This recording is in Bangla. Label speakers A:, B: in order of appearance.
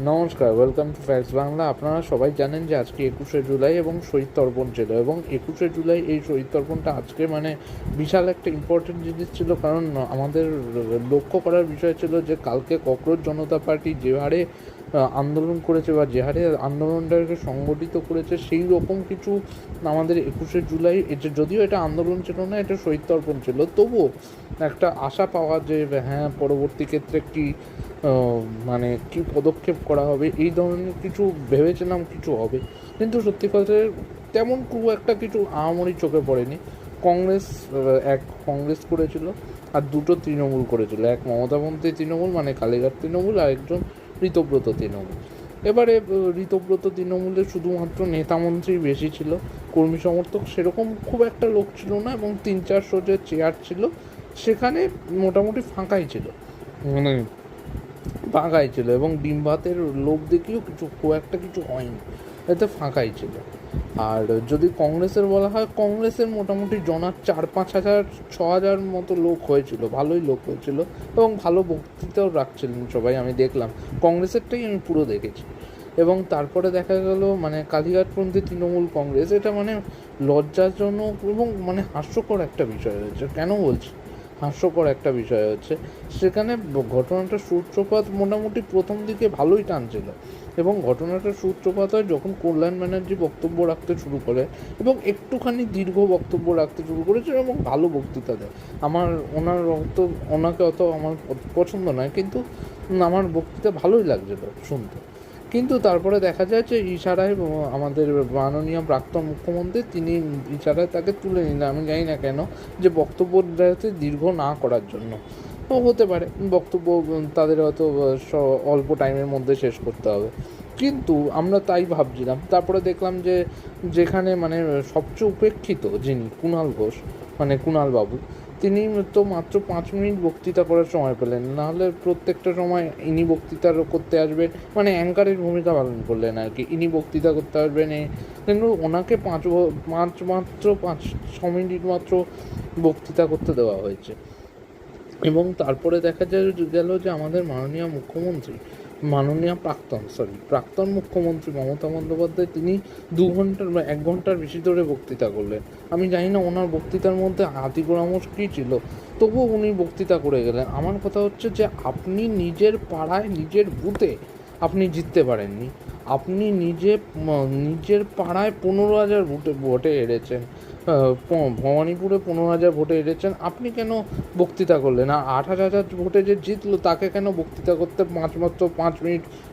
A: নমস্কার, ওয়েলকাম টু ফ্যাক্টস বাংলা। আপনারা সবাই জানেন যে আজকে 21শে জুলাই এবং শহীদ তর্পণ ছিল, এবং 21শে জুলাই এই শহীদ তর্পণটা আজকে বিশাল একটা ইম্পর্টেন্ট জিনিস ছিল। কারণ আমাদের লক্ষ্য করার বিষয় ছিল যে কালকে ককরোচ জনতা পার্টি যে হারে আন্দোলন করেছে বা যে হারে আন্দোলনটাকে সংগঠিত করেছে, সেই রকম কিছু আমাদের 21শে জুলাই, যদিও এটা আন্দোলন ছিল না, এটা শহীদ তর্পণ ছিল, তবুও একটা আশা পাওয়া যে হ্যাঁ পরবর্তী ক্ষেত্রে কি কি পদক্ষেপ করা হবে, এই ধরনের কিছু ভেবেছিলাম কিছু হবে। কিন্তু সত্যি কথা তেমন খুব একটা কিছু আহামরি চোখে পড়েনি। কংগ্রেস করেছিল, আর দুটো তৃণমূল করেছিল। এক মমতাপন্থী তৃণমূল মানে কালীঘাট তৃণমূল, আর একজন ঋতব্রত তৃণমূল। এবারে ঋতব্রত তৃণমূলে শুধুমাত্র নেতামন্ত্রী বেশি ছিল, কর্মী সমর্থক সেরকম খুব একটা লোক ছিল না, এবং 300-400 যে চেয়ার ছিল সেখানে মোটামুটি ফাঁকাই ছিল, মানে ফাঁকাই ছিল। এবং ডিম ভাতের লোক দেখিও খুব একটা কিছু হয়নি, এতে ফাঁকাই ছিল। আর যদি কংগ্রেসের বলা হয়, কংগ্রেসের মোটামুটি 4-5 হাজার 6 হাজার মতো লোক হয়েছিল, ভালোই লোক হয়েছিল, এবং ভালো বক্তৃতাও রাখছিলেন সবাই, আমি দেখলাম। কংগ্রেসেরটাই আমি পুরো দেখেছি। এবং তারপরে দেখা গেল কালীঘাটপন্থী তৃণমূল কংগ্রেস, এটা লজ্জাজনক এবং হাস্যকর একটা বিষয় হয়েছে। কেন বলছি হাস্যকর একটা বিষয় হচ্ছে, সেখানে ঘটনাটার সূত্রপাত মোটামুটি প্রথম দিকে ভালোই টানছিল, এবং ঘটনাটার সূত্রপাত হয় যখন কল্যাণ ব্যানার্জি বক্তব্য রাখতে শুরু করে, এবং একটুখানি দীর্ঘ বক্তব্য রাখতে শুরু করেছে এবং ভালো বক্তৃতা দেয়। ওনাকে অত আমার পছন্দ নয়, কিন্তু আমার বক্তৃতা ভালোই লাগছিল শুনতে। কিন্তু তারপরে দেখা যায় যে ইশারায় আমাদের মাননীয় প্রাক্তন মুখ্যমন্ত্রী তিনি ইশারায় তাকে তুলে নিলেন। আমি জানি না কেন, যে বক্তব্যটাতে দীর্ঘ না করার জন্য। তো হতে পারে বক্তব্য তাদের হয়তো অল্প টাইমের মধ্যে শেষ করতে হবে, কিন্তু আমরা তাই ভাবছিলাম। তারপরে দেখলাম যে যেখানে সবচেয়ে উপেক্ষিত যিনি কুণাল ঘোষ, কুণাল বাবু, তিনি তো মাত্র 5 মিনিট বক্তৃতা করার সময় পেলেন, নাহলে প্রত্যেকটা সময় ইনি বক্তৃতা করতে আসবেন, অ্যাঙ্কারের ভূমিকা পালন করলেন আর কি। ইনি বক্তৃতা করতে আসবেন, কিন্তু ওনাকে 5-6 মিনিট মাত্র বক্তৃতা করতে দেওয়া হয়েছে। এবং তারপরে দেখা গেল যে আমাদের প্রাক্তন মুখ্যমন্ত্রী মমতা বন্দ্যোপাধ্যায়, তিনি 2 ঘন্টার বা 1 ঘন্টার বেশি ধরে বক্তৃতা করলেন। আমি জানি না ওনার বক্তৃতার মধ্যে হাতি গোড়ামোষ কী ছিল, তবুও উনি বক্তৃতা করে গেলেন। আমার কথা হচ্ছে যে আপনি নিজের পাড়ায়, নিজের বুথে আপনি জিততে পারেননি। আপনি নিজের পাড়ায় 15,000 ভোটে হেরেছেন, ভবানীপুরে 15,000 ভোটে হেরেছেন, আপনি কেন বক্তৃতা করলেন? আর 28,000 ভোটে যে জিতলো তাকে কেন বক্তৃতা করতে মাত্র 5 মিনিট